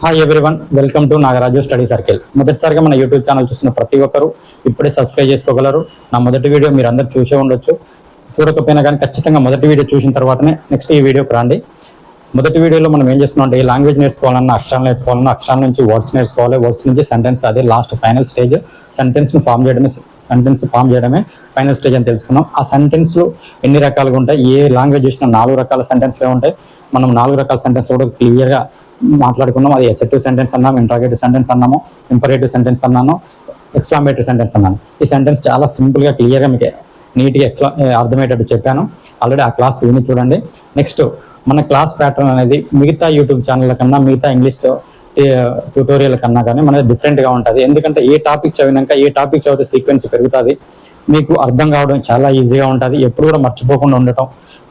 Hi everyone, welcome to Nagaraju study circle. మొదటిసారిగా మన YouTube channel చూసిన ప్రతి ఒక్కరు ఇప్పుడే సబ్స్క్రైబ్ చేసుకోగలరు. నా మొదటి వీడియో మీరు అందరు చూసే ఉండొచ్చు. చూడకపోయినా కానీ ఖచ్చితంగా మొదటి వీడియో చూసిన తర్వాతనే నెక్స్ట్ ఈ వీడియోకి రండి. మొదటి వీడియోలో మనం ఏం చేస్తున్నాం అంటే, ఈ లాంగ్వేజ్ నేర్చుకోవాలన్నా అక్షరాలు నేర్చుకోవాలన్నా అక్షరాల నుంచి వర్డ్స్ నేర్చుకోవాలి, వర్డ్స్ నుంచి సెంటెన్స్, అదే last final stage. Sentence form చేయడమే ఫైనల్ స్టేజ్ అని తెలుసుకున్నాం. ఆ సెంటెన్స్లు ఎన్ని రకాలుగా ఉంటాయి, ఏ లాంగ్వేజ్ చూసినా 4 రకాల సెంటెన్స్లే ఉంటాయి. మనం 4 రకాల సెంటెన్స్ కూడా క్లియర్గా మాట్లాడుకున్నాం. అది అసెర్టివ్ సెంటెన్స్ అన్నాము, ఇంట్రాగేటివ్ సెంటెన్స్ అన్నాము, ఇంపరేటివ్ సెంటెన్స్ అన్నాను, ఎక్స్క్లమేటరీ సెంటెన్స్ అన్నాను. ఈ సెంటెన్స్ చాలా సింపుల్గా క్లియర్గా మీకు నీట్గా అర్థమయ్యేటట్టు చెప్పాను. ఆల్రెడీ ఆ క్లాస్ విని చూడండి. నెక్స్ట్ మన క్లాస్ ప్యాటర్న్ అనేది మిగతా యూట్యూబ్ ఛానల్ కన్నా, మిగతా ఇంగ్లీష్ ట్యూటోరియల్ కన్నా కానీ మనది డిఫరెంట్గా ఉంటుంది. ఎందుకంటే ఏ టాపిక్ చదివినాక ఏ టాపిక్ చదివితే సీక్వెన్స్ పెరుగుతుంది, మీకు అర్థం కావడం చాలా ఈజీగా ఉంటుంది. ఎప్పుడు కూడా మర్చిపోకుండా ఉండటం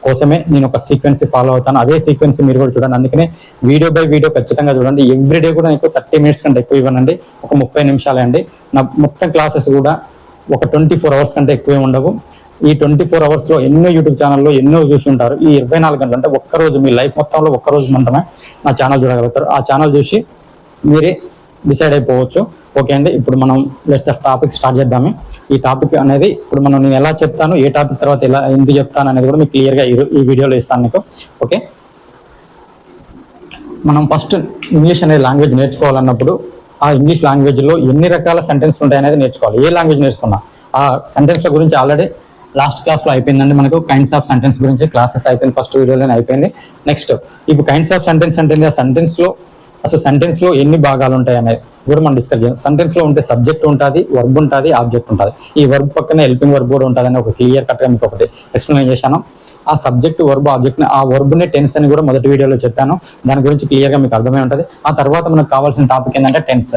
కోసమే నేను ఒక సీక్వెన్స్ ఫాలో అవుతాను. అదే సీక్వెన్స్ మీరు కూడా చూడండి. అందుకనే వీడియో బై వీడియో ఖచ్చితంగా చూడండి. ఎవ్రీడే కూడా నీకు 30 మినిట్స్ కంటే ఎక్కువ ఇవ్వనండి, ఒక 30 నిమిషాలే అండి. నా మొత్తం క్లాసెస్ కూడా ఒక 24 అవర్స్ కంటే ఎక్కువే ఉండవు. ఈ 24 అవర్స్లో ఎన్నో యూట్యూబ్ ఛానల్లో ఎన్నో చూసి ఉంటారు. ఈ 24 గంటలు అంటే ఒక్కరోజు, మీ లైఫ్ మొత్తంలో ఒక్కరోజు మాత్రమే నా ఛానల్ చూడగలుగుతారు. ఆ ఛానల్ చూసి మీరే డిసైడ్ అయిపోవచ్చు. ఓకే అండి, ఇప్పుడు మనం టాపిక్ స్టార్ట్ చేద్దాము. ఈ టాపిక్ అనేది ఇప్పుడు నేను ఎలా చెప్తాను, ఏ టాపిక్ తర్వాత ఎలా ఎందుకు చెప్తాను అనేది కూడా మీకు క్లియర్గా ఈ వీడియోలో ఇస్తాను మీకు. ఓకే, మనం ఫస్ట్ ఇంగ్లీష్ అనే లాంగ్వేజ్ నేర్చుకోవాలన్నప్పుడు ఆ ఇంగ్లీష్ లాంగ్వేజ్లో ఎన్ని రకాల సెంటెన్స్ ఉంటాయనేది నేర్చుకోవాలి. ఏ లాంగ్వేజ్ నేర్చుకున్నా ఆ సెంటెన్స్ల గురించి ఆల్రెడీ లాస్ట్ క్లాస్లో అయిపోయిందండి. మనకు కైండ్స్ ఆఫ్ సెంటెన్స్ గురించి క్లాసెస్ అయిపోయింది, ఫస్ట్ వీడియోలోనే అయిపోయింది. నెక్స్ట్ ఇప్పుడు కైండ్స్ ఆఫ్ సెంటెన్స్ అంటే ఆ సెంటెన్స్లో ఎన్ని భాగాలు ఉంటాయి అనేది కూడా మనం డిస్కస్ చేయాలి. సెంటెన్స్లో ఉంటే సబ్జెక్ట్ ఉంటుంది, వర్బ్ ఉంటుంది, ఆబ్జెక్ట్ ఉంటుంది. ఈ వర్బ్ పక్కన హెల్పింగ్ వర్బ్ కూడా ఉంటుంది అని ఒక క్లియర్ కట్గా మీకు ఒకటి ఎక్స్ప్లెయిన్ చేశాను. ఆ సబ్జెక్ట్, వర్బ్, ఆబ్జెక్ట్, ఆ వర్బ్ని టెన్స్ అని కూడా మొదటి వీడియోలో చెప్పాను. దాని గురించి క్లియర్గా మీకు అర్థమై ఉంటుంది. ఆ తర్వాత మనకు కావాల్సిన టాపిక్ ఏంటంటే టెన్స్.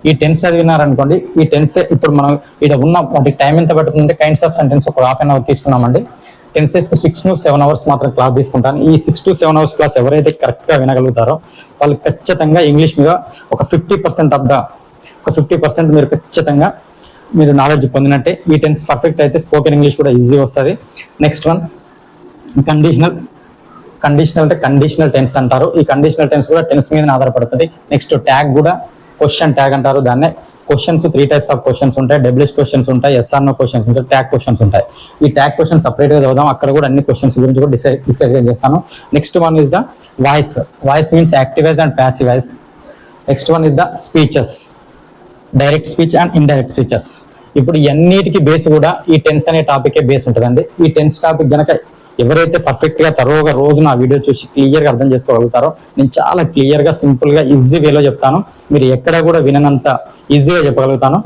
ఈ టెన్స్ చదివినారనుకోండి, ఈ టెన్స్ ఇప్పుడు మనం ఇక్కడ ఉన్న వాటికి టైం ఎంత పడుతుందంటే, కైండ్స్ ఆఫ్ సెంటెన్స్ ఒక హాఫ్ అన్ అవర్ తీసుకున్నామండి. టెన్సెస్కు 6 to 7 అవర్స్ మాత్రం క్లాస్ తీసుకుంటాను. ఈ 6 to 7 అవర్స్ క్లాస్ ఎవరైతే కరెక్ట్గా వినగలుగుతారో వాళ్ళు ఖచ్చితంగా ఇంగ్లీష్ మీద ఒక 50% మీరు ఖచ్చితంగా మీరు నాలెడ్జ్ పొందినట్టే. ఈ టెన్స్ పర్ఫెక్ట్ అయితే స్పోకెన్ ఇంగ్లీష్ కూడా ఈజీ వస్తుంది. నెక్స్ట్ వన్ కండిషనల్ అంటే కండిషనల్ టెన్స్ అంటారు. ఈ కండిషనల్ టెన్స్ కూడా టెన్స్ మీద ఆధారపడుతుంది. నెక్స్ట్ ట్యాగ్ కూడా క్వశ్చన్ ట్యాగ్ అంటారు దాన్నే. క్వశ్చన్స్ 3 టైప్స్ ఆఫ్ క్వశ్చన్స్ ఉంటాయి. డబ్ల్యూహెచ్ క్వశ్చన్స్ ఉంటాయి, ఎస్ఆర్ నో క్వశ్చన్స్ ఉంటాయి, ట్యాగ్ క్వశ్చన్స్ ఉంటాయి. ఈ ట్యాగ్ క్వశ్చన్ సపరేట్గా చదువుదాం. అక్కడ కూడా అన్ని క్వశ్చన్స్ గురించి కూడా డిస్కస్ చేస్తాను. Next one is the voice means activise and passivise. Next one is the speeches, direct speech and indirect speeches. ఇప్పుడు ఇవన్నిటికీ బేస్ కూడా ఈ టెన్స్ అనే టాపికే బేస్ ఉంటుందండి. ఈ టెన్స్ టాపిక్ కనుక ఎవరైతే పర్ఫెక్ట్గా తరోగా రోజు నా వీడియో చూసి క్లియర్గా అర్థం చేసుకోగలుగుతారో, నేను చాలా క్లియర్గా సింపుల్గా ఈజీ వేలో చెప్తాను. మీరు ఎక్కడ కూడా విననంత ఈజీగా చెప్పగలుగుతాను.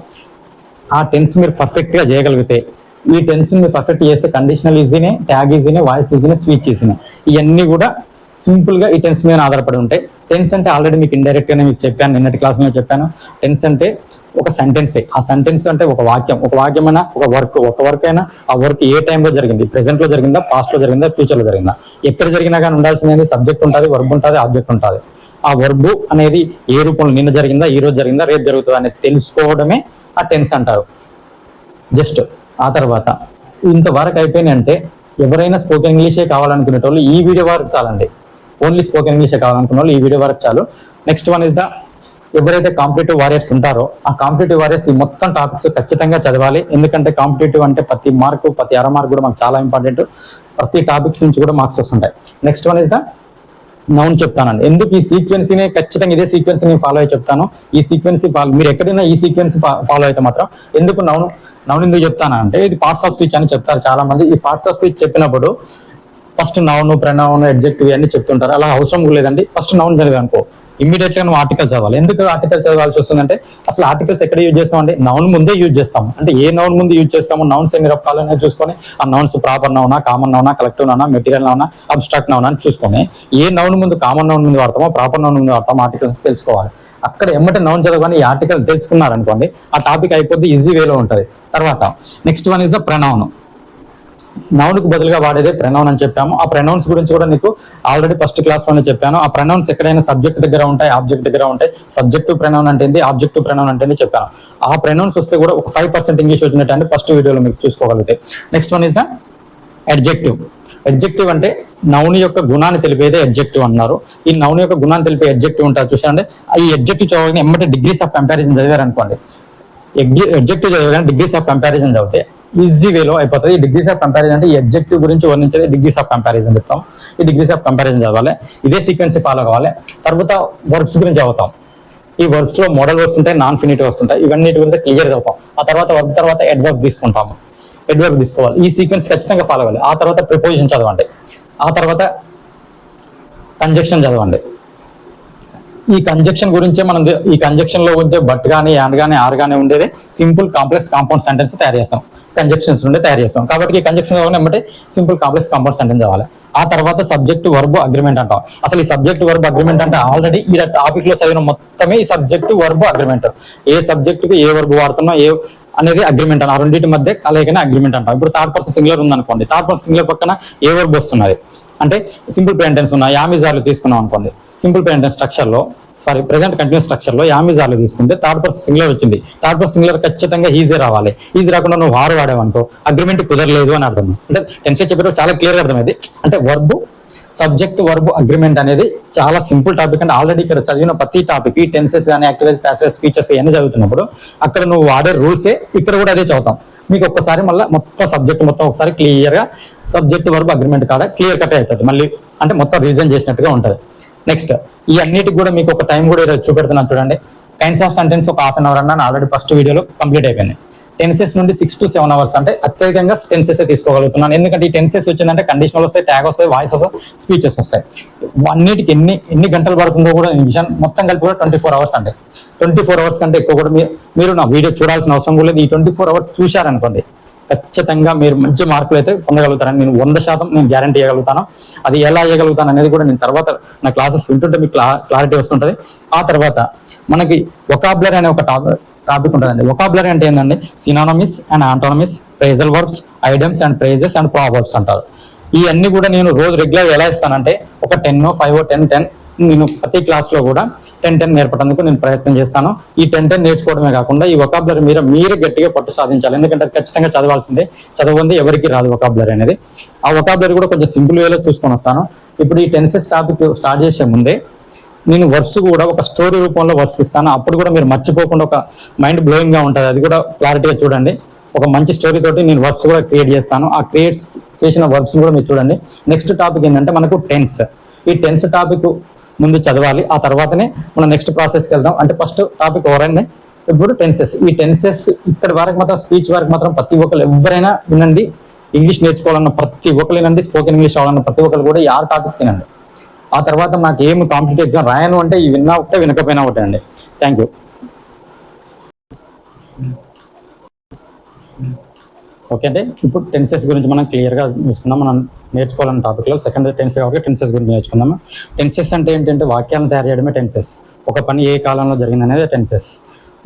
ఆ టెన్స్ మీరు పర్ఫెక్ట్గా చేయగలిగితే, ఈ టెన్స్ మీరు పర్ఫెక్ట్ చేస్తే కండిషనల్ ఈజీనే, ట్యాగ్ ఈజీనే, వాయిస్ ఈజీనే, స్పీచ్ ఈజీనే. ఇవన్నీ కూడా సింపుల్గా ఈ టెన్స్ మీద ఆధారపడి ఉంటాయి. టెన్స్ అంటే ఆల్రెడీ మీకు ఇండైరెక్ట్గానే మీకు చెప్పాను, నిన్నటి క్లాస్లో చెప్పాను. టెన్స్ అంటే ఒక సెంటెన్సే. ఆ సెంటెన్స్ అంటే ఒక వాక్యం అయినా, ఒక వర్క్ అయినా, ఆ వర్క్ ఏ టైంలో జరిగింది, ప్రెసెంట్లో జరిగిందా, పాస్ట్లో జరిగిందా, ఫ్యూచర్లో జరిగిందా, ఎక్కడ జరిగినా కానీ ఉండాల్సింది సబ్జెక్ట్ ఉంటుంది, వర్బ్ ఉంటుంది, ఆబ్జెక్ట్ ఉంటుంది. ఆ వర్బ్ అనేది ఏ రూపంలో నిన్న జరిగిందా, ఈ రోజు జరిగిందా, రేపు జరుగుతుందా అనేది తెలుసుకోవడమే ఆ టెన్స్ అంటారు. జస్ట్ ఆ తర్వాత ఇంతవరకు అయిపోయినాయి అంటే ఎవరైనా స్పోకెన్ ఇంగ్లీషే కావాలనుకునే వాళ్ళు ఈ వీడియో వరకు చాలండి. ఓన్లీ స్పోకెన్ ఇంగ్లీషే కావాలనుకునే వాళ్ళు ఈ వీడియో వరకు చాలు. నెక్స్ట్ వన్ ఇస్ ద ఎవరైతే కాంపిటేటివ్ వారియర్స్ ఉంటారో ఆ కాంపిటేటివ్ వారియర్స్ ఈ మొత్తం టాపిక్స్ ఖచ్చితంగా చదవాలి. ఎందుకంటే కాంపిటేటివ్ అంటే ప్రతి మార్కు, ప్రతి అర మార్కు కూడా మాకు చాలా ఇంపార్టెంట్. ప్రతి టాపిక్స్ నుంచి కూడా మార్క్స్ వస్తుంటాయి. Next one is the noun చెప్తానండి. ఎందుకు ఈ సీక్వెన్స్ని ఖచ్చితంగా ఇదే సీక్వెన్స్ నేను ఫాలో అయ్యి చెప్తాను. ఈ సీక్వెన్స్ మీరు ఎక్కడైనా ఈ సీక్వెన్స్ ఫాలో అయితే మాత్రం ఎందుకు నౌన్ ఎందుకు చెప్తానంటే, ఇది పార్ట్స్ ఆఫ్ స్పీచ్ అని చెప్తారు చాలా మంది. ఈ పార్ట్స్ ఆఫ్ స్పీచ్ చెప్పినప్పుడు ఫస్ట్ నౌన్, ప్రనౌన్, అడ్జెక్టివ్ ఇవన్నీ చెప్తుంటారు. అలా అవసరం లేదండి. ఫస్ట్ నౌన్ చదివాను అనుకో, ఇమ్మీడియట్గా నువ్వు ఆర్టికల్ చదవాలి. ఎందుకు ఆర్టికల్ చదవాల్సి వస్తుందంటే, అసలు ఆర్టికల్స్ ఎక్కడ యూజ్ చేస్తామండి, నౌన్ ముందే యూజ్ చేస్తాము. అంటే ఏ నౌన్ ముందు యూజ్ చేస్తాము, నౌన్స్ ఎన్ని రకాలనే చూసుకొని ఆ నౌన్స్ ప్రాపర్ నౌనా, కామన్ నౌనా, కలెక్టివ్ నౌనా, మెటీరియల్ నౌనా, అబ్స్ట్రాక్ట్ నౌనా అని చూసుకొని ఏ నౌన్ ముందు, కామన్ నౌన్ ముందు వాడతామో, ప్రాపర్ నౌన్ ముందు వాడతామో ఆర్టికల్స్ తెలుసుకోవాలి. అక్కడ ఎమ్మటే నౌన్ చదవగానే ఈ ఆర్టికల్ తెలుసుకున్నారనుకోండి, ఆ టాపిక్ అయిపోద్ది, ఈజీ వేలో ఉంటుంది. తర్వాత next one is the pronoun. నౌన్కు బదులుగా వాడేదే ప్రనౌన్ అని చెప్పాము. ఆ ప్రనౌన్స్ గురించి కూడా నీకు ఆల్రెడీ ఫస్ట్ క్లాస్లోనే చెప్పాను. ఆ ప్రనౌన్స్ ఎక్కడైనా సబ్జెక్ట్ దగ్గర ఉంటాయి, ఆబ్జెక్ట్ దగ్గర ఉంటాయి. సబ్జెక్టివ్ ప్రనౌన్ అంటే ఏంటి, ఆబ్జెక్టివ్ ప్రనౌన్ అంటే చెప్పాను. ఆ ప్రనౌన్స్ వస్తే కూడా ఒక 5% ఇంగ్లీష్ వచ్చినట్టు అంటే ఫస్ట్ వీడియోలో మీకు చూసుకోగలిగితే. Next one is the adjective. Adjective అంటే నౌన్ యొక్క గుణాన్ని తెలిపేదే అడ్జెక్టివ్ అన్నారు. ఈ నౌన్ యొక్క గుణాన్ని తెలిపే అడ్జెక్టివ్ ఉంటుంది చూసారంటే, ఈ అడ్జెక్టివ్ చదవగానే ఎమ్మటే డిగ్రీస్ ఆఫ్ కంపారిజన్ చదివారు అనుకోండి, అడ్జెక్టివ్ చదవగానే డిగ్రీస్ ఆఫ్ కంపారిజన్ చదివితే ఈజీ వేలో అయిపోతుంది. ఈ డిగ్రీస్ ఆఫ్ కంపారిజన్ అంటే ఈ అడ్జెక్టివ్ గురించి వర్ణించేది డిగ్రీస్ ఆఫ్ కంపారిజన్ చెప్తాం. ఈ డిగ్రీస్ ఆఫ్ కంపారిజన్ చదవాలి, ఇదే సీక్వెన్స్ ఫాలో కావాలి. తర్వాత వర్బ్స్ గురించి చదువుతాం. ఈ వర్బ్స్ లో మోడల్ వర్బ్స్ ఉంటాయి, నాన్ ఫినిట్ వర్బ్స్ ఉంటాయి. ఇవన్నీ గురించి క్లియర్ చదువుతాం. ఆ తర్వాత వర్బ్ తర్వాత అడ్వర్బ్ తీసుకుంటాము. అడ్వర్బ్ తీసుకోవాలి, ఈ సీక్వెన్స్ ఖచ్చితంగా ఫాలో అవ్వాలి. ఆ తర్వాత ప్రిపోజిషన్ చదవండి, ఆ తర్వాత కంజక్షన్ చదవండి. ఈ కంజక్షన్ గురించే మనం ఈ కంజక్షన్ లో ఉంటే బట్ కానీ అండ్ కానీ ఆర్ కానీ ఉండేది సింపుల్ కాంప్లెక్స్ కాంపౌండ్ సెంటెన్స్ తయారు చేస్తాం, కంజక్షన్స్ నుండి తయారు చేస్తాం. కాబట్టి ఈ కంజక్షన్ ఏమంటే సింపుల్ కాంప్లెక్స్ కాంపౌండ్ సెంటెన్స్ కావాలి. ఆ తర్వాత సబ్జెక్ట్ వర్బ్ అగ్రిమెంట్ అంటాం. అసలు ఈ సబ్జెక్ట్ వర్బ్ అగ్రిమెంట్ అంటే ఆల్రెడీ ఈ టాపిక్ లో చదివిన మొత్తమే ఈ సబ్జెక్ట్ వర్బ్ అగ్రిమెంట్. ఏ సబ్జెక్ట్ కి ఏ వర్బ్ వాడుతున్నా ఏ అనేది అగ్రిమెంట్ అని, ఆ రెండింటి మధ్య కలయికనే అగ్రిమెంట్ అంటాం. ఇప్పుడు థర్డ్ పర్సన్ సింగులర్ ఉందనుకోండి, థర్డ్ పర్సన్ సింగులర్ పక్కన ఏ వర్బ్ వస్తున్నది అంటే సింపుల్ ప్రెజెంట్ టెన్స్ ఉన్నాయి. యామిజార్లు తీసుకున్నాం అనుకోండి, సింపుల్ ప్రెజెంట్ టెన్స్ స్ట్రక్చర్ లో ప్రెజెంట్ కంటిన్యూస్ స్ట్రక్చర్ లో యామిజార్లు తీసుకుంటే థర్డ్ పర్సన్ సింగులర్ వచ్చింది. థర్డ్ పర్సన్ సింగులర్ ఖచ్చితంగా ఈజీ రావాలి. ఈజీ రాకుండా నువ్వు వారు వాడేవనుకో అగ్రిమెంట్ కుదరలేదు అని అర్థం. అంటే టెన్స్ చెప్పేటప్పుడు చాలా క్లియర్ గా అర్థమైంది. అంటే వర్బ్ సబ్జెక్ట్ వర్బ్ అగ్రిమెంట్ అనేది చాలా సింపుల్ టాపిక్. అంటే ఆల్రెడీ ఇక్కడ చదివిన ప్రతి టాపిక్ ఈ టెన్సెస్ కానీ యాక్టివేజ్ ప్యాసివ్ స్పీచెస్ ఇవన్నీ చదువుతున్నప్పుడు అక్కడ నువ్వు వాడే రూల్సే ఇక్కడ కూడా అదే చదువుతాం. మీకు ఒక్కసారి మళ్ళీ మొత్తం సబ్జెక్ట్ మొత్తం ఒకసారి క్లియర్ గా సబ్జెక్ట్ వర్బ్ అగ్రిమెంట్ కాడ క్లియర్ కట్ అవుతుంది మళ్ళీ, అంటే మొత్తం రివిజన్ చేసినట్టుగా ఉంటుంది. నెక్స్ట్ ఈ అన్నిటికి కూడా మీకు ఒక టైం కూడా ఈరోజు చూపెడుతున్నాను చూడండి. కైండ్స్ ఆఫ్ సెంటెన్స్ ఒక హాఫ్ అన్ అవర్ అన్న ఆల్రెడీ ఫస్ట్ వీడియోలో కంప్లీట్ అయిపోయింది. టెన్సెస్ నుండి 6 to 7 hours అంటే అత్యధికంగా టెన్సెస్ తీసుకోగలుగుతున్నాను. ఎందుకంటే ఈ టెన్సెస్ వచ్చిందంటే కండిషనల్ వస్తాయి, ట్యాగ్ వస్తాయి, వాయిస్ వస్తాయి, స్పీచెస్ వస్తాయి. అన్నిటికి ఎన్ని గంటలు పడుతుందో కూడా విషయం మొత్తం కలిపి కూడా 24 hours అంటే 24 hours కంటే ఎక్కువ కూడా మీరు నా వీడియో చూడాల్సిన అవసరం కూడా లేదు. ఈ 24 hours చూశారనుకోండి ఖచ్చితంగా మీరు మంచి మార్కులు అయితే పొందగలుగుతారని నేను 100% నేను గ్యారంటీ ఇవ్వగలుగుతాను. అది ఎలా ఇవ్వగలుగుతాను అనేది కూడా నేను తర్వాత నా క్లాసెస్ వింటుంటే మీకు క్లారిటీ వస్తుంటుంది. ఆ తర్వాత మనకి వొకాబులరీ అనే ఒక టాపిక్ ఉంటుందండి. వొకాబులరీ అంటే ఏంటంటే synonyms and antonyms, phrasal verbs, idioms and phrases and proverbs అంటారు. ఈ అన్ని కూడా నేను రోజు రెగ్యులర్ ఎలా ఇస్తానంటే ఒక 10, 5, 10 నేను ప్రతి క్లాస్ లో కూడా 10 నేర్పడానికి నేను ప్రయత్నం చేస్తాను. ఈ 10 నేర్చుకోవడమే కాకుండా ఈ వొకాబులరీ మీరే గట్టిగా పట్టు సాధించాలి. ఎందుకంటే అది ఖచ్చితంగా చదవాల్సిందే, చదవంది ఎవరికి రాదు వొకాబులరీ అనేది. ఆ వొకాబులరీ కూడా కొంచెం సింపుల్ వేలో చూసుకొని వస్తాను. ఇప్పుడు ఈ టెన్సెస్ టాపిక్ స్టార్ట్ చేసే ముందే నేను వర్డ్స్ కూడా ఒక స్టోరీ రూపంలో వర్డ్స్ ఇస్తాను. అప్పుడు కూడా మీరు మర్చిపోకుండా ఒక మైండ్ బ్లోయింగ్ గా ఉంటుంది, అది కూడా క్లారిటీగా చూడండి. ఒక మంచి స్టోరీ తోటి నేను వర్డ్స్ కూడా క్రియేట్ చేస్తాను. ఆ క్రియేట్ చేసిన వర్డ్స్ కూడా మీరు చూడండి. నెక్స్ట్ టాపిక్ ఏంటంటే మనకు టెన్స్. ఈ టెన్స్ టాపిక్ ముందు చదవాలి, ఆ తర్వాతనే మనం నెక్స్ట్ ప్రాసెస్కి వెళ్దాం. అంటే ఫస్ట్ టాపిక్ ఎవరైనా ఇప్పుడు టెన్సెస్. ఈ టెన్సెస్ ఇక్కడ వరకు మాత్రం స్పీచ్ వరకు మాత్రం ప్రతి ఒక్కరు ఎవరైనా వినండి. ఇంగ్లీష్ నేర్చుకోవాలన్న ప్రతి ఒక్కరు వినండి, స్పోకెన్ ఇంగ్లీష్ అవ్వాలన్న ప్రతి ఒక్కరు కూడా ఈ 6 టాపిక్స్ వినండి. ఆ తర్వాత నాకు ఏమి కాంపిటేటివ్ ఎగ్జామ్ రాయను అంటే ఈ విన్నా ఒకటే వినకపోయినా ఒకటే అండి. Thank you. ఓకే అంటే ఇప్పుడు టెన్సెస్ గురించి మనం క్లియర్గా చూసుకుందాం. మనం నేర్చుకోవాలన్న టాపిక్లో సెకండ్ టెన్స్ కాబట్టి టెన్సెస్ గురించి నేర్చుకుందాము. టెన్సెస్ అంటే ఏంటంటే వాక్యాలను తయారు చేయడమే టెన్సెస్. ఒక పని ఏ కాలంలో జరిగింది అనేది టెన్సెస్.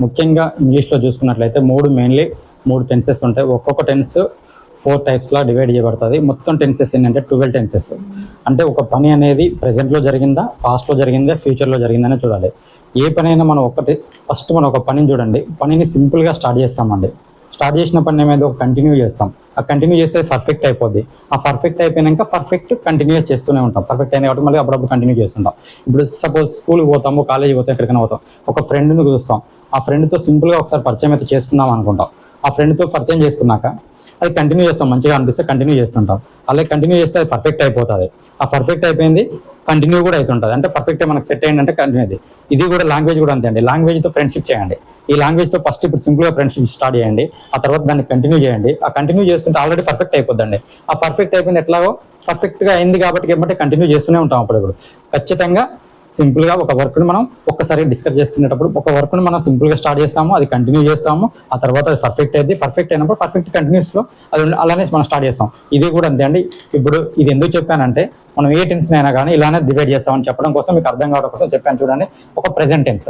ముఖ్యంగా ఇంగ్లీష్లో చూసుకున్నట్లయితే మెయిన్లీ మూడు టెన్సెస్ ఉంటాయి. ఒక్కొక్క టెన్స్ 4 టైప్స్లా డివైడ్ చేయబడుతుంది. మొత్తం టెన్సెస్ ఏంటంటే 12 టెన్సెస్. అంటే ఒక పని అనేది ప్రెజెంట్లో జరిగిందా, పాస్ట్లో జరిగిందా, ఫ్యూచర్లో జరిగిందనే చూడాలి. ఏ పని అయినా మనం ఫస్ట్ మనం ఒక పనిని చూడండి, పనిని సింపుల్గా స్టార్ట్ చేస్తామండి. స్టార్ట్ చేసిన పని ఏమైందో కంటిన్యూ చేస్తాం. ఆ కంటిన్యూ చేస్తే పర్ఫెక్ట్ అయిపోద్ది. ఆ పర్ఫెక్ట్ అయిపోయాక పర్ఫెక్ట్ కంటిన్యూ చేస్తూనే ఉంటాం. పర్ఫెక్ట్ అయిన కాబట్టి మళ్ళీ అప్పుడప్పుడు కంటిన్యూ చేస్తుంటాం. ఇప్పుడు సపోజ్ స్కూల్కి పోతాము, కాలేజీకి పోతాం, ఎక్కడికైనా పోతాం, ఒక ఫ్రెండ్ని చూస్తాం. ఆ ఫ్రెండ్తో సింపుల్గా ఒకసారి పరిచయం అయితే చేసుకుందాం అనుకుంటాం. ఆ ఫ్రెండ్తో పరిచయం చేసుకున్నాక అది కంటిన్యూ చేస్తాం, మంచిగా అనిపిస్తే కంటిన్యూ చేస్తుంటాం. అలాగే కంటిన్యూ చేస్తే అది పర్ఫెక్ట్ అయిపోతుంది. ఆ పర్ఫెక్ట్ అయిపోయింది కంటిన్యూ కూడా అవుతుంటుంది. అంటే పర్ఫెక్ట్ మనకు సెట్ అయ్యిందంటే కంటిన్యూ. ఇది కూడా లాంగ్వేజ్ కూడా అంతే అండి. లాంగ్వేజ్తో ఫ్రెండ్షిప్ చేయండి. ఈ లాంగ్వేజ్తో ఫస్ట్ ఇప్పుడు సింపుల్గా ఫ్రెండ్షిప్ స్టార్ట్ చేయండి. ఆ తర్వాత దాన్ని కంటిన్యూ చేయండి. ఆ కంటిన్యూ చేస్తుంటే ఆల్రెడీ పర్ఫెక్ట్ అయిపోద్దండి. ఆ పర్ఫెక్ట్ అయిపోయింది ఎట్లాగో పర్ఫెక్ట్గా అయింది కాబట్టి ఏమంటే కంటిన్యూ చేస్తూనే ఉంటాం. అప్పుడు ఖచ్చితంగా సింపుల్గా ఒక వర్క్ని మనం ఒక్కసారి డిస్కస్ చేస్తున్నప్పుడు ఒక వర్క్ని మనం సింపుల్గా స్టార్ట్ చేస్తాము, అది కంటిన్యూ చేస్తాము. ఆ తర్వాత అది పర్ఫెక్ట్ అయింది. పర్ఫెక్ట్ అయినప్పుడు పర్ఫెక్ట్ కంటిన్యూస్లో అది అలానే మనం స్టార్ట్ చేస్తాం. ఇది కూడా అంతే అండి. ఇప్పుడు ఇది ఎందుకు చెప్పానంటే మనం ఏ టెన్షన్ అయినా కానీ ఇలానే డివైడ్ చేస్తామని చెప్పడం కోసం, మీకు అర్థం కావడం కోసం చెప్పాను. చూడండి, ఒక ప్రెజెంట్ టెన్స్.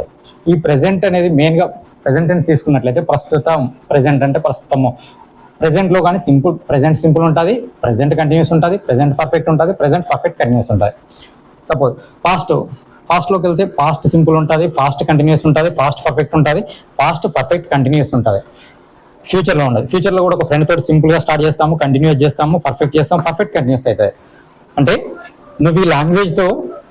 ఈ ప్రెజెంట్ అనేది మెయిన్గా ప్రెజెంట్ టెన్స్ తీసుకున్నట్లయితే ప్రస్తుతం, ప్రెజెంట్ అంటే ప్రస్తుతము. ప్రెజెంట్లో కానీ ప్రెజెంట్ సింపుల్ ఉంటుంది, ప్రెజెంట్ కంటిన్యూస్ ఉంటుంది, ప్రెజెంట్ పర్ఫెక్ట్ ఉంటుంది, ప్రెజెంట్ పర్ఫెక్ట్ కంటిన్యూస్ ఉంటుంది. సపోజ్ ఫాస్ట్లోకి వెళ్తే పాస్ట్ సింపుల్ ఉంటుంది, ఫాస్ట్ కంటిన్యూస్ ఉంటుంది, ఫాస్ట్ పర్ఫెక్ట్ ఉంటుంది, ఫాస్ట్ పర్ఫెక్ట్ కంటిన్యూస్ ఉంటుంది. ఫ్యూచర్లో ఉండదు. ఫ్యూచర్లో కూడా ఒక ఫ్రెండ్ తోటి సింపుల్గా స్టార్ట్ చేస్తాము, కంటిన్యూస్ చేస్తాము, పర్ఫెక్ట్ చేస్తాము, పర్ఫెక్ట్ కంటిన్యూస్ అవుతుంది. అంటే నువ్వు ఈ లాంగ్వేజ్తో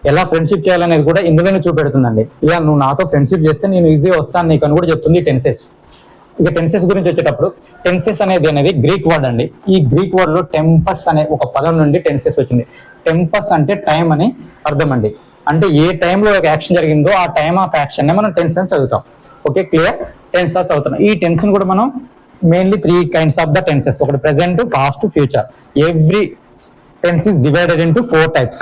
ఎలా ఫ్రెండ్షిప్ చేయాలనేది కూడా ఇందులోనే చూపెడుతుందండి. ఇలా నువ్వు నాతో ఫ్రెండ్షిప్ చేస్తే నేను ఈజీగా వస్తాను నీకు అని కూడా చెప్తుంది టెన్సెస్. ఇక టెన్సెస్ గురించి వచ్చేటప్పుడు టెన్సెస్ అనేది గ్రీక్ వర్డ్ అండి. ఈ గ్రీక్ వర్డ్ లో టెంపస్ అనే ఒక పదం నుండి టెన్సెస్ వచ్చింది. టెంపస్ అంటే టైం అని అర్థం అండి. అంటే ఏ టైంలో ఒక యాక్షన్ జరిగిందో ఆ టైమ్ ఆఫ్ యాక్షన్ నే మనం టెన్స్ అని చదువుతాం. Okay, clear? టెన్స్ అని చదువుతున్నాం. ఈ టెన్స్ కూడా మనం mainly 3 kinds of the tenses. ఒకటి present, past, future. Every tense is divided into 4 types: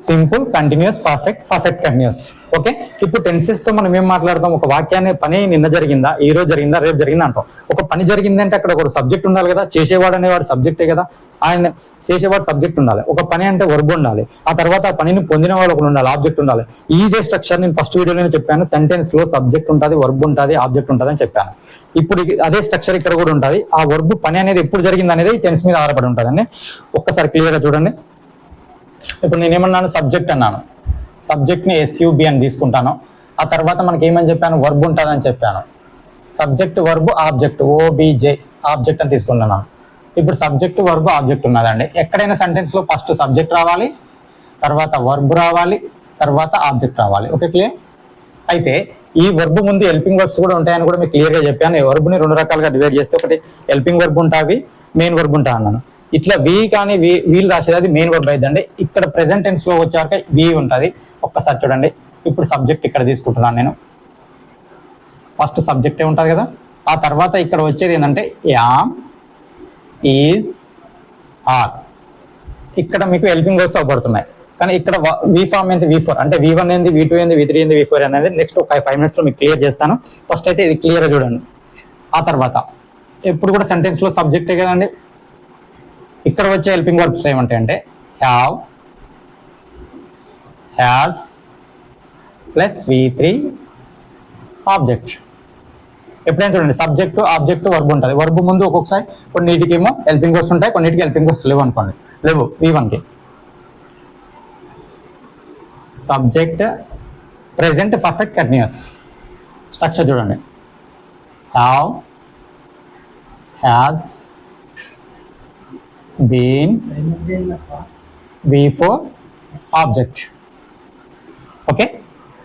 simple, continuous, perfect, perfect continuous. Okay, ఇప్పుడు టెన్సెస్ తో మనం ఏం మాట్లాడతాం? ఒక వాక్యాన్ని పని నిన్న జరిగిందా, ఈ రోజు జరిగిందా, రేపు జరిగిందా అంటాం. ఒక పని జరిగిందంటే అక్కడ ఒక సబ్జెక్ట్ ఉండాలి కదా. చేసేవాడు అనేవాడు సబ్జెక్టే కదా. ఆయన చేసేవాడు సబ్జెక్ట్ ఉండాలి. ఒక పని అంటే వర్బ్ ఉండాలి. ఆ తర్వాత ఆ పనిని పొందిన వాడు ఒకడు ఉండాలి, ఆబ్జెక్ట్ ఉండాలి. ఇదే స్ట్రక్చర్ నేను ఫస్ట్ వీడియోలోనే చెప్పాను. సెంటెన్స్ లో సబ్జెక్ట్ ఉంటుంది, వర్బ్ ఉంటుంది, ఆబ్జెక్ట్ ఉంటుంది అని చెప్పాను. ఇప్పుడు అదే స్ట్రక్చర్ ఇక్కడ కూడా ఉంటుంది. ఆ వర్బ్ పని అనేది ఎప్పుడు జరిగింది అనేది టెన్స్ మీద ఆధారపడి ఉంటుందండి. ఒక్కసారి క్లియర్గా చూడండి. ఇప్పుడు నేను ఏమన్నాను? సబ్జెక్ట్ అన్నాను. సబ్జెక్ట్ని SUB అని తీసుకుంటాను. ఆ తర్వాత మనకి ఏమని చెప్పాను? వర్బ్ ఉంటుందని చెప్పాను. Subject, verb, object, OBJ, object అని తీసుకుంటున్నాను. ఇప్పుడు సబ్జెక్ట్, వర్బ్, ఆబ్జెక్ట్ ఉన్నదండి. ఎక్కడైనా సెంటెన్స్లో ఫస్ట్ సబ్జెక్ట్ రావాలి, తర్వాత వర్బ్ రావాలి, తర్వాత ఆబ్జెక్ట్ రావాలి. Okay, clear? అయితే ఈ వర్బ్ ముందు హెల్పింగ్ వర్బ్స్ కూడా ఉంటాయని కూడా మీకు క్లియర్గా చెప్పాను. ఈ వర్బ్ని 2 రకాలుగా డివైడ్ చేస్తే ఒకటి హెల్పింగ్ వర్బ్ ఉంటుంది, మెయిన్ వర్బ్ ఉంటుంది అన్నాను. ఇట్లా వి కానీ వీళ్ళు రాసేది అది మెయిన్ వర్బ్ అయిద్దండి. ఇక్కడ ప్రెసెంట్ టెన్స్ లో వచ్చాక వి ఉంటుంది. ఒక్కసారి చూడండి. ఇప్పుడు సబ్జెక్ట్ ఇక్కడ తీసుకుంటున్నాను నేను. ఫస్ట్ సబ్జెక్టే ఉంటుంది కదా. ఆ తర్వాత ఇక్కడ వచ్చేది ఏంటంటే యామ్, ఈజ్, ఆర్. ఇక్కడ మీకు హెల్పింగ్ వర్బ్స్ అవపడుతున్నాయి. కానీ ఇక్కడ వి ఫామ్ ఏంటి? V4 అంటే V1 ఏంది, V2 ఏంది, V3 ఏంది, V4 అనేది నెక్స్ట్ ఒక 5 minutes లో మీకు క్లియర్ చేస్తాను. ఫస్ట్ అయితే ఇది క్లియర్గా చూడండి. ఆ తర్వాత ఎప్పుడు కూడా సెంటెన్స్ లో సబ్జెక్టే కదండి. ఇక్కడ వచ్చే హెల్పింగ్ వర్బ్స్ ఏమంటాయంటే have, has plus V3 object. ఎప్పుడైనా చూడండి సబ్జెక్టు, ఆబ్జెక్టు, వర్బ్ ఉంటుంది. వర్బ్ ముందు ఒక్కొక్కసారి కొన్నిటికేమో హెల్పింగ్ వర్బ్స్ ఉంటాయి, కొన్నిటికి హెల్పింగ్ వర్బ్స్ లేవు అనుకోండి. లేవు V1కి. Subject, present, perfect continuous. Structure చూడండి. Have, has, been, V4 object. Okay,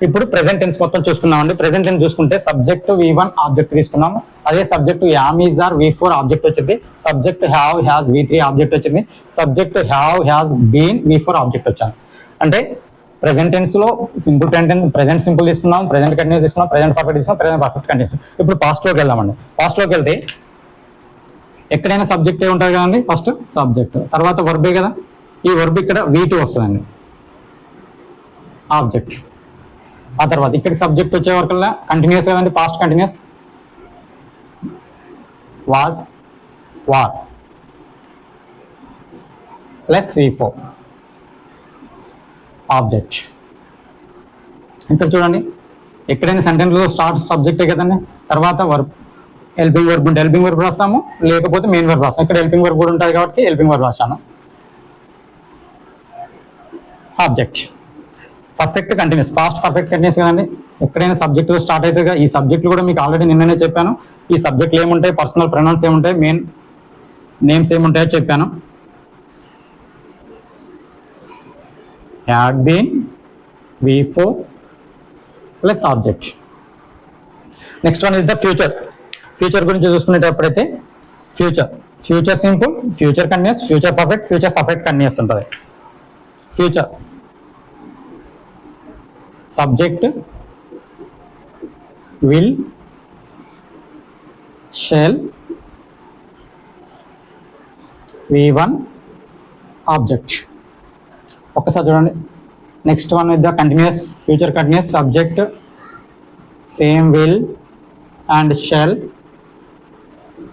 ఇప్పుడు ప్రెసెంట్ టెన్స్ మొత్తం చూసుకున్నామండి. ప్రెసెంట్ టెన్స్ చూసుకుంటే సబ్జెక్ట్ V1 ఆబ్జెక్ట్ తీసుకున్నాము. అదే subject am, is, are V4 object వచ్చింది. Subject have, has V3 object వచ్చింది. Subject have, has, been V4 object వచ్చాను. అంటే ప్రెసెంట్ టెన్స్ లో సింపుల్ టెన్స్, ప్రెసెంట్ సింపుల్ తీసుకున్నాం, ప్రెసెంట్ కంటిన్యూస్ తీసుకున్నాం, ప్రెసెంట్ పర్ఫెక్ట్ తీసుకున్నాం, ప్రెసెంట్ పర్ఫెక్ట్ కంటిన్యూస్. ఇప్పుడు పాస్ట్ లోకి వెళ్దామండి. పాస్ట్ లోకి వెళ్తే ఎక్కడైనా సబ్జెక్ట్ ఏ ఉంటుంది కదండి. ఫస్ట్ సబ్జెక్ట్, తర్వాత వర్బే కదా. ఈ వర్బ్ ఇక్కడ V2 వస్తుందండి, ఆబ్జెక్ట్. ఆ తర్వాత ఇక్కడ సబ్జెక్ట్ వచ్చే వరకల్లా కంటిన్యూస్ కదండి, past continuous. Was, war plus V4 object. ఇక్కడ చూడండి, ఎక్కడైనా సెంటెన్స్లో స్టార్ట్ సబ్జెక్టే కదండి. తర్వాత వర్బ్, హెల్పింగ్ వర్బ్ ఉంటే హెల్పింగ్ వర్బ్ రాస్తాము, లేకపోతే మెయిన్ వర్బ్ రాస్తాము. ఇక్కడ హెల్పింగ్ వర్బ్ కూడా ఉంటుంది కాబట్టి హెల్పింగ్ వర్బ్ రాశాను. Object, perfect continuous, fast perfect continuous కదండి. ఎక్కడైనా సబ్జెక్ట్ స్టార్ట్ అవుతుంది. ఈ సబ్జెక్టులు కూడా మీకు ఆల్రెడీ నిన్ననే చెప్పాను. ఈ సబ్జెక్టులు ఏముంటాయి? పర్సనల్ ప్రొనౌన్స్ ఏముంటాయి, మెయిన్ నేమ్స్ ఏముంటాయో చెప్పాను. Had been, V4 plus object. Next one is the future. Future గురించి చూసుకునేటప్పుడైతే future simple, future continuous, future perfect continuous ఉంటుంది. Future subject will, shall, V1 object. ఒక్కసారి చూడండి. Next one with the continuous, future continuous, subject same, will and shall.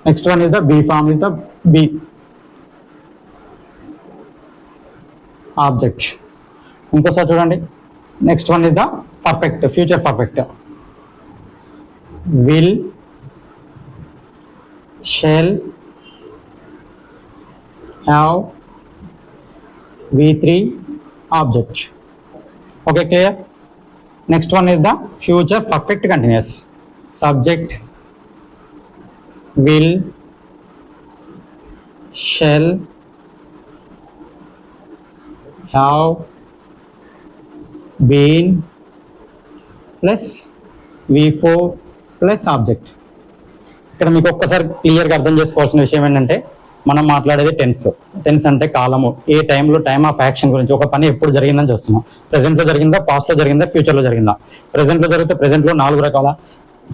Next one is the B form with the B object. ఇంకోసారి చూడండి. Next one is the perfect, future perfect. Will, shall, have, V3 object. Okay, clear? Next one is the future perfect continuous. Subject will, shall have been plus V4 plus object. ఇక్కడ మీకు ఒక్కసారి క్లియర్గా అర్థం చేసుకోవాల్సిన విషయం ఏంటంటే మనం మాట్లాడేది టెన్స్ అంటే కాలము, ఏ టైంలో టైమ్ ఆఫ్ యాక్షన్ గురించి. ఒక పని ఎప్పుడు జరిగిందని చూస్తున్నాం. ప్రెజెంట్లో జరిగిందా, పాస్ట్లో జరిగిందా, ఫ్యూచర్లో జరిగిందా. ప్రెజెంట్లో జరిగితే ప్రెజెంట్లో 4 రకాల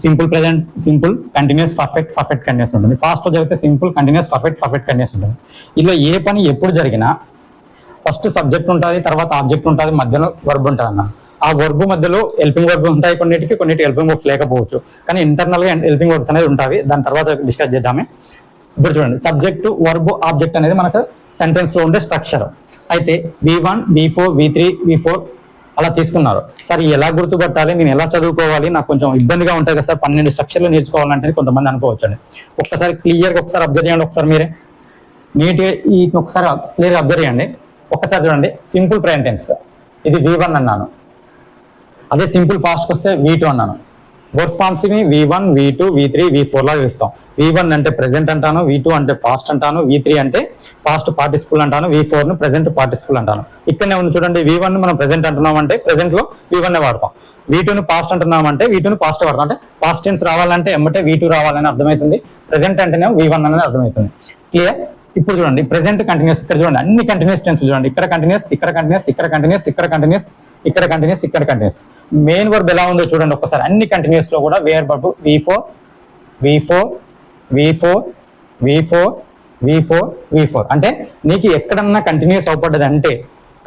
simple present, simple, continuous, perfect, perfect continuous ఉంటుంది. ఫాస్ట్లో జరిగితే simple, continuous, perfect, perfect continuous ఉంటుంది. ఇలా ఏ పని ఎప్పుడు జరిగినా ఫస్ట్ సబ్జెక్ట్ ఉంటుంది, తర్వాత ఆబ్జెక్ట్ ఉంటుంది, మధ్యలో వర్బ్ ఉంటుంది అన్న. ఆ వర్బ్ మధ్యలో హెల్పింగ్ వర్బ్ ఉంటాయి, కొన్నిటికి హెల్పింగ్ వర్బ్స్ లేకపోవచ్చు, కానీ ఇంటర్నల్గా హెల్పింగ్ వర్బ్స్ అనేది ఉంటుంది. దాని తర్వాత డిస్కస్ చేద్దామే. ఇప్పుడు చూడండి, సబ్జెక్టు, వర్బ్, ఆబ్జెక్ట్ అనేది మనకు సెంటెన్స్లో ఉండే స్ట్రక్చర్. అయితే V1, V4, V3, V4 అలా తీసుకున్నారు. సార్ ఎలా గుర్తుపట్టాలి, నేను ఎలా చదువుకోవాలి, నాకు కొంచెం ఇబ్బందిగా ఉంటుంది కదా సార్ 12 స్ట్రక్చర్లు నేర్చుకోవాలంటే కొంతమంది అనుకోవచ్చండి. ఒక్కసారి క్లియర్గా ఒకసారి అబ్జర్వ్ చేయండి. ఒకసారి మీరే నీట్గా ఈ ఒకసారి క్లియర్గా అబ్జర్వ్ చేయండి. ఒక్కసారి చూడండి, సింపుల్ ప్రెజెంట్ టెన్స్ ఇది V1 అన్నాను, అదే సింపుల్ ఫాస్ట్కి వస్తే V2 అన్నాను. వర్క్ ఫార్మ్స్ ని V1, V2, V3, V4 లాగా ఇస్తాం. V1 అంటే ప్రెజెంట్ అంటాను, V2 అంటే పాస్ట్ అంటాను, V3 అంటే పాస్ట్ పార్టిసిపుల్ అంటాను, V4 ను ప్రెజెంట్ పార్టిసిపుల్ అంటాను. ఇక్కడనే ఉంది చూడండి, V1 మనం ప్రెజెంట్ అంటున్నాం అంటే ప్రెజెంట్ లో V1 వాడతాం, V2 ను పాస్ట్ అంటున్నాం అంటే V2 ను పాస్ట్ వాడతాం. అంటే పాస్ట్ టెన్స్ రావాలంటే ఎమ్మటే V2 రావాలని అర్థమవుతుంది, ప్రెజెంట్ అంటేనే V1 అనేది అర్థమవుతుంది. క్లియర్? ఇప్పుడు చూడండి, ప్రెజెంట్ కంటిన్యూస్, ఇక్కడ చూడండి అన్ని కంటిన్యూస్ టెన్స్ చూడండి, ఇక్కడ కంటిన్యూస్, ఇక్కడ కంటిన్యూస్, ఇక్కడ కంటిన్యూస్, ఇక్కడ కంటిన్యూస్, ఇక్కడ కంటిన్యూస్, ఇక్కడ కంటిన్యూస్. మెయిన్ వర్బ్ ఎలా ఉందో చూడండి ఒక్కసారి. అన్ని కంటిన్యూస్ లో కూడా wear verb V4, V4, V4, V4, V4, V4. అంటే నీకు ఎక్కడన్నా కంటిన్యూస్ అవపడ్డది అంటే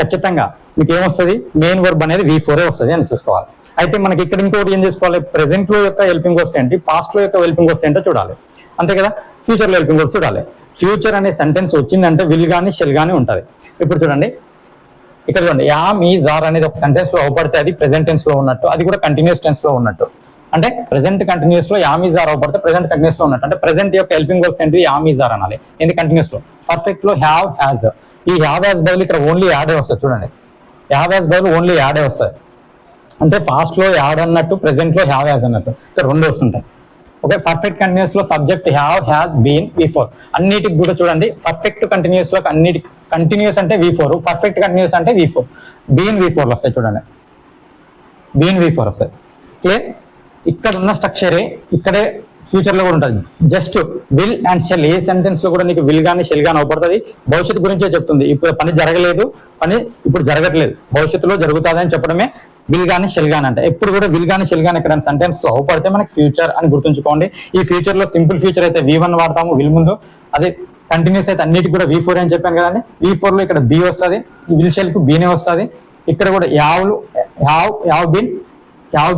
ఖచ్చితంగా మీకు ఏమొస్తుంది, మెయిన్ వర్బ్ అనేది V4 వస్తుంది అని చూసుకోవాలి. అయితే మనకి ఇక్కడ ఇంకోటి ఏం చేసుకోవాలి, ప్రెజెంట్ లో యొక్క హెల్పింగ్ వర్బ్స్ ఏంటి, పాస్ట్ లో యొక్క హెల్పింగ్ వర్బ్స్ ఏంటో చూడాలి, అంతే కదా. ఫ్యూచర్ లో హెల్పింగ్ వర్బ్స్ చూడాలి. ఫ్యూచర్ అనే సెంటెన్స్ వచ్చిందంటే విల్ కానీ షెల్ కానీ ఉంటుంది. ఇప్పుడు చూడండి, ఇక్కడ చూడండి, యామ్, ఈజ్, ఆర్ అనేది ఒక సెంటెన్స్ లో అవపడితే అది ప్రెజెంట్ టెన్స్ లో ఉన్నట్టు, అది కూడా కంటిన్యూస్ టెన్స్ లో ఉన్నట్టు. అంటే ప్రెజెంట్ కంటిన్యూస్ లో యామ్, ఈజ్, ఆర్ అవపడితే ప్రెజెంట్ కంటిన్యూస్ లో ఉన్నట్టు. అంటే ప్రెజెంట్ యొక్క హెల్పింగ్ వర్బ్స్ ఏంటి, యామ్, ఈజ్, ఆర్ అనాలి. ఏంటి కంటిన్యూస్ లో. పర్ఫెక్ట్ లో హ్యావ్, హ్యాజ్. ఈ హ్యావ్, హ్యాజ్ బదులు ఇక్కడ ఓన్లీ యాడే వస్తుంది. చూడండి, హ్యావ్, హ్యాజ్ బదులు ఓన్లీ యాడే వస్తుంది. అంటే ఫాస్ట్ లో యాడ్ అన్నట్టు, ప్రెజెంట్ లో హ్యావ్, హ్యాజ్ అన్నట్టు, ఇక్కడ రెండు వస్తుంటాయి. ఓకే, పర్ఫెక్ట్ కంటిన్యూస్ లో subject have, has, been, V4. అన్నిటికి కూడా చూడండి, పర్ఫెక్ట్ కంటిన్యూస్ లో అన్నిటికి కంటిన్యూస్ అంటే V4, పర్ఫెక్ట్ కంటిన్యూస్ అంటే V4, బీన్ V4 వస్తాయి. చూడండి, బీన్ V4 వస్తాయి. క్లియర్? ఇక్కడ ఉన్న స్ట్రక్చరే ఇక్కడే ఫ్యూచర్ లో కూడా ఉంటుంది. జస్ట్ విల్ అండ్ షెల్, ఏ సెంటెన్స్ లో కూడా నీకు విల్ గానీ షెల్ గానీ అవపడుతుంది. భవిష్యత్తు గురించే చెప్తుంది. ఇప్పుడు పని జరగలేదు, పని ఇప్పుడు జరగట్లేదు, భవిష్యత్తులో జరుగుతుంది అని చెప్పడమే విల్ గానీ షెల్ గానీ అంటే. ఎప్పుడు కూడా విల్ గానీ షెల్ గానీ ఇక్కడ సెంటెన్స్ అవపడితే మనకి ఫ్యూచర్ అని గుర్తుంచుకోండి. ఈ ఫ్యూచర్ లో సింపుల్ ఫ్యూచర్ అయితే V1 వాడతాము విల్ ముందు, అదే కంటిన్యూస్ అయితే అన్నిటికి కూడా V4 అని చెప్పాను కదండి. V4 లో ఇక్కడ బి వస్తుంది, విల్ షెల్ కు బీనే వస్తుంది. ఇక్కడ కూడా యావ్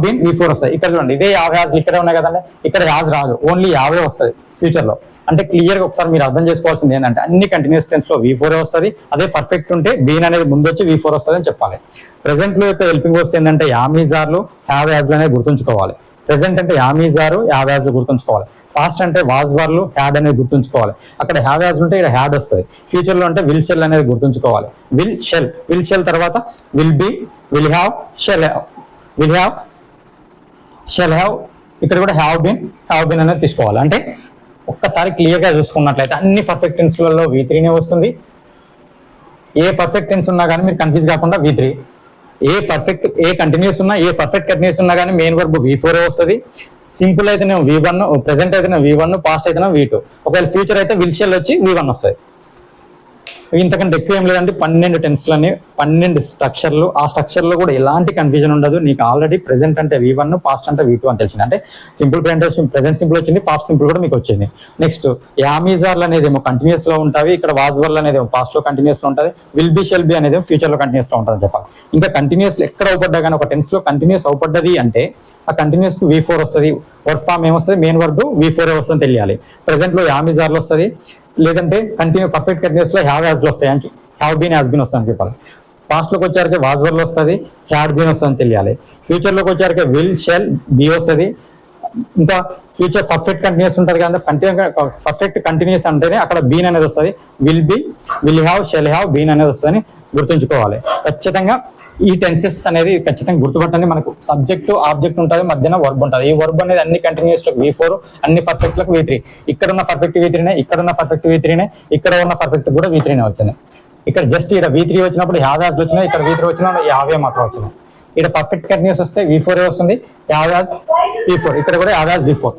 బీన్ V4 వస్తాయి. ఇక్కడ చూడండి, ఇదే యావ్, హ్యాజ్ ఇక్కడే ఉన్నాయి కదండి, ఇక్కడ యాజ్ రాదు, ఓన్లీ యావే వస్తుంది ఫ్యూచర్ లో. అంటే క్లియర్ గా ఒకసార్ మీరు అర్థం చేసుకోవాల్సింది ఏంటంటే అన్ని కంటిన్యూస్ టెన్స్ లో V4 వస్తుంది. అదే పర్ఫెక్ట్ ఉంటే బీన్ అనేది ముందు వచ్చి V4 వస్తుంది అని చెప్పాలి. ప్రెజెంట్ లో యొక్క హెల్పింగ్ వర్బ్స్ ఏంటంటే యామ్, ఈజ్, ఆర్ లు, హ్యావ్, హ్యాజ్ అనేది గుర్తుంచుకోవాలి. ప్రెజెంట్ అంటే am, is, are, have, has గుర్తుంచుకోవాలి. ఫాస్ట్ అంటే వాజ్, వర్ లు, హ్యాడ్ అనేది గుర్తుంచుకోవాలి. అక్కడ హ్యావ్, హ్యాజ్ ఉంటే ఇక్కడ హ్యాడ్ వస్తుంది. ఫ్యూచర్ లో అంటే విల్ షెల్ అనేది గుర్తుంచుకోవాలి. విల్ షెల్ తర్వాత will be, will have, shall have, ఇక్కడ కూడా హ్యావ్ బీన్ అనేది తీసుకోవాలి. అంటే ఒక్కసారి క్లియర్ గా చూసుకున్నట్లయితే అన్ని పర్ఫెక్ట్ టెన్స్లలో V3నే వస్తుంది. ఏ పర్ఫెక్ట్ టెన్స్ ఉన్నా కానీ మీరు కన్ఫ్యూజ్ కాకుండా V3, ఏ కంటిన్యూస్ ఉన్నా, ఏ పర్ఫెక్ట్ కంటిన్యూస్ ఉన్నా కానీ మెయిన్ వర్బ్ V4 వస్తుంది. సింపుల్ అయితేనే V1, ప్రెజెంట్ అయితేనే V1, పాస్ట్ అయితేనే V2. ఒకవేళ ఫ్యూచర్ అయితే విల్ షెల్ వచ్చి V1 వస్తుంది. ఇంతకంటే ఎక్కువ ఏం లేదండి. 12 టెన్స్లని, 12 స్ట్రక్చర్లు. ఆ స్ట్రక్చర్లో కూడా ఎలాంటి కన్ఫ్యూజన్ ఉండదు. నీకు ఆల్రెడీ ప్రెజెంట్ అంటే V1, పాస్ట్ అంటే V2 అని తెలిసింది. అంటే సింపుల్ ప్రెజెంట్ సింపుల్ వచ్చింది, పాస్ట్ సింపుల్ కూడా మీకు వచ్చింది. నెక్స్ట్ యామీజార్లు అనేది ఏమో కంటిన్యూస్ లో ఉంటాయి, ఇక్కడ వాజ్వర్లు అనేది పాస్ట్ లో కంటిన్యూస్ లో ఉంటుంది, విల్ బి షెల్ బి అనేది ఫ్యూచర్ లో కంటిన్యూస్ లో ఉంటుంది చెప్పాలి. ఇంకా కంటిన్యూస్ ఎక్కడ అవుపడ్డా కానీ ఒక టెన్స్ లో కంటిన్యూస్ అవుపడ్డది అంటే ఆ కంటిన్యూస్ కు V4 వస్తుంది. వర్క్ ఫామ్ ఏమొస్తుంది, మెయిన్ వర్బ్ V4 వస్తుంది తెలియాలి. ప్రెజెంట్ లో యామీజార్లు వస్తుంది, లేదంటే పర్ఫెక్ట్ కంటిన్యూస్ లో హ్యావ్, హ్యాజ్ లో వస్తాయి, హ్యావ్ బీన్, హ్యాస్ బీన్ వస్తుంది చెప్పాలి. పాస్ట్ లోకి వచ్చారికి వాజ్వర్లు వస్తుంది, హ్యాడ్ బీన్ వస్తుంది తెలియాలి. ఫ్యూచర్ లోకి వచ్చారికి విల్ షెల్ బి వస్తుంది. ఇంకా ఫ్యూచర్ పర్ఫెక్ట్ కంటిన్యూస్ ఉంటుంది కదా, పర్ఫెక్ట్ కంటిన్యూస్ అంటేనే అక్కడ బీన్ అనేది వస్తుంది. Will be, will have, shall have, been అనేది వస్తుంది గుర్తుంచుకోవాలి. ఖచ్చితంగా ఈ టెన్సెస్ అనేది ఖచ్చితంగా గుర్తుపట్టండి. మనకు సబ్జెక్టు ఆబ్జెక్ట్ ఉంటుంది, మధ్యన వర్బ్ ఉంటుంది. ఈ వర్బ్ అనేది అన్ని కంటిన్యూస్ V4, అన్ని పర్ఫెక్ట్లకు V3. ఇక్కడ ఉన్న పర్ఫెక్ట్ V3నే, ఇక్కడ ఉన్న పర్ఫెక్ట్ V3నే, ఇక్కడ ఉన్న పర్ఫెక్ట్ కూడా V3నే వచ్చింది. ఇక్కడ జస్ట్ ఇక్కడ V3 వచ్చినప్పుడు హ్యావ్ యాజ్ వచ్చినాయి, ఇక్కడ V3 వచ్చినప్పుడు యావే మాత్రం వచ్చినాయి. ఇక్కడ పర్ఫెక్ట్ కంటిన్యూస్ వస్తే V4 వస్తుంది, హ్యావ్ యాజ్ V4. ఇక్కడ కూడా హ్యావ్ యాజ్ V4.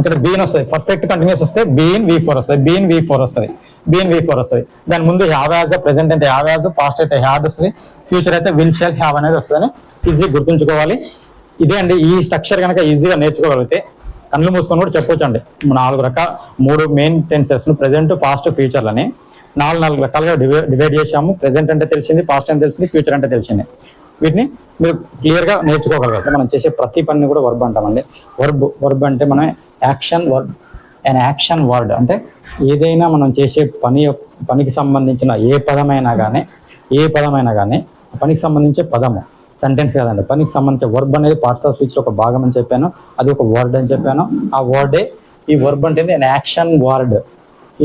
ఇక్కడ బీన్ వస్తుంది, పర్ఫెక్ట్ కంటిన్యూస్ వస్తే బీన్ V4 వస్తుంది, బీన్ V4 వస్తుంది, బీన్ V4 వస్తుంది. దాని ముందు హ్యావ్ యాజ్, ప్రెసెంట్ అయితే హ్యావ్ యాజ్, పాస్ట్ అయితే హ్యాడ్ వస్తుంది, ఫ్యూచర్ అయితే విల్ షాల్ హ్యావ్ అనేది వస్తుందని ఈజీ గుర్తుంచుకోవాలి. ఇదే అండి, ఈ స్ట్రక్చర్ కనుక ఈజీగా నేర్చుకోగలిగితే కళ్ళు మూసుకొని కూడా చెప్పొచ్చు అండి. 3 మెయిన్ టెన్సెస్ ప్రెసెంట్, పాస్ట్, ఫ్యూచర్లని 4 రకాలుగా డివైడ్ చేసాము. ప్రెసెంట్ అంటే తెలిసింది, పాస్ట్ అంటే తెలిసింది, ఫ్యూచర్ అంటే తెలిసింది. వీటిని మీరు క్లియర్గా నేర్చుకోగలిగితే మనం చేసే ప్రతి పనిని కూడా వర్బ్ అంటామండి. వర్బ్ అంటే మనం action verb, and action word అంటే ఏదైనా మనం చేసే పనికి సంబంధించిన ఏ పదమైనా కానీ పనికి సంబంధించే పదము, సెంటెన్స్ కదండి. పనికి సంబంధించిన వర్బ్ అనేది పార్ట్స్ ఆఫ్ స్పీచ్లో ఒక భాగం అని చెప్పాను, అది ఒక వర్డ్ అని చెప్పాను. ఆ వర్డే ఈ వర్బ్ అంటే యాక్షన్ వర్డ్.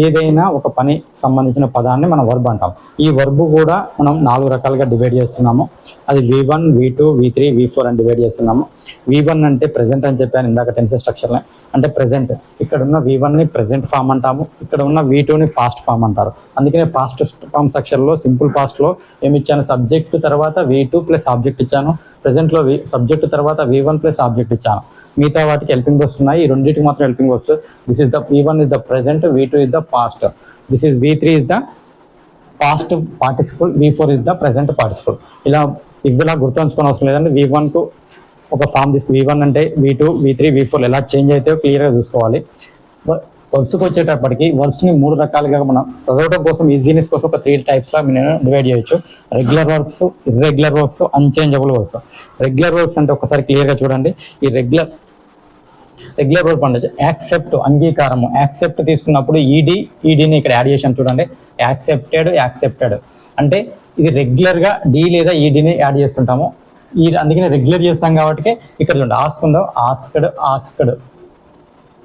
ఏదైనా ఒక పని సంబంధించిన పదాన్ని మనం వర్బ్ అంటాం. ఈ వర్బ్ కూడా మనం 4 రకాలుగా డివైడ్ చేస్తున్నాము. అది V1, V2, V3, V4 అని డివైడ్ చేస్తున్నాము. V1 అంటే ప్రెసెంట్ అని చెప్పాను ఇందాక టెన్సెస్ స్ట్రక్చర్లో, అంటే ప్రెసెంట్. ఇక్కడ ఉన్న V1ని ప్రెసెంట్ ఫామ్ అంటాము, ఇక్కడ ఉన్న V2ని ఫాస్ట్ ఫామ్ అంటారు. అందుకనే ఫాస్ట్ ఫామ్ సెక్షన్లో సింపుల్ పాస్ట్లో ఏమి ఇచ్చాను, సబ్జెక్ట్ తర్వాత V2 ప్లస్ ఆబ్జెక్ట్ ఇచ్చాను. ప్రెసెంట్లో సబ్జెక్ట్ తర్వాత V1 ప్లస్ ఆబ్జెక్ట్ ఇచ్చాను. మిగతా వాటికి హెల్పింగ్ వర్బ్స్ ఉన్నాయి, ఈ రెండింటికి మాత్రం helping verbs. This is the V1 is the present, V2 is the past, this is V3 is the past participle, V4 is the present participle. ఇలా గుర్తుంచుకోని అవసరం లేదండి. V1కు ఒక ఫామ్ V1 అంటే V2, V3, V4 ఎలా చేంజ్ అయితే క్లియర్గా చూసుకోవాలి. వర్బ్స్కి వచ్చేటప్పటికి వర్బ్స్ని 3 రకాలుగా మనం చదవడం కోసం, ఈజీనెస్ కోసం ఒక 3 టైప్స్లో నేను డివైడ్ చేయొచ్చు. Regular verbs, irregular verbs, unchangeable verbs. Regular verbs అంటే ఒకసారి క్లియర్గా చూడండి. ఈ రెగ్యులర్ వర్బ్ అంటే యాక్సెప్ట్, అంగీకారము. యాక్సెప్ట్ తీసుకున్నప్పుడు ఈడీని ఇక్కడ యాడ్ చేసాను చూడండి. యాక్సెప్టెడ్ అంటే ఇది రెగ్యులర్గా డి లేదా ఈడీని యాడ్ చేస్తుంటాము. అందుకనే రెగ్యులర్ చేస్తాం కాబట్టి ఇక్కడ చూడండి. ఆస్క్ ఉందో ఆస్క్డ్,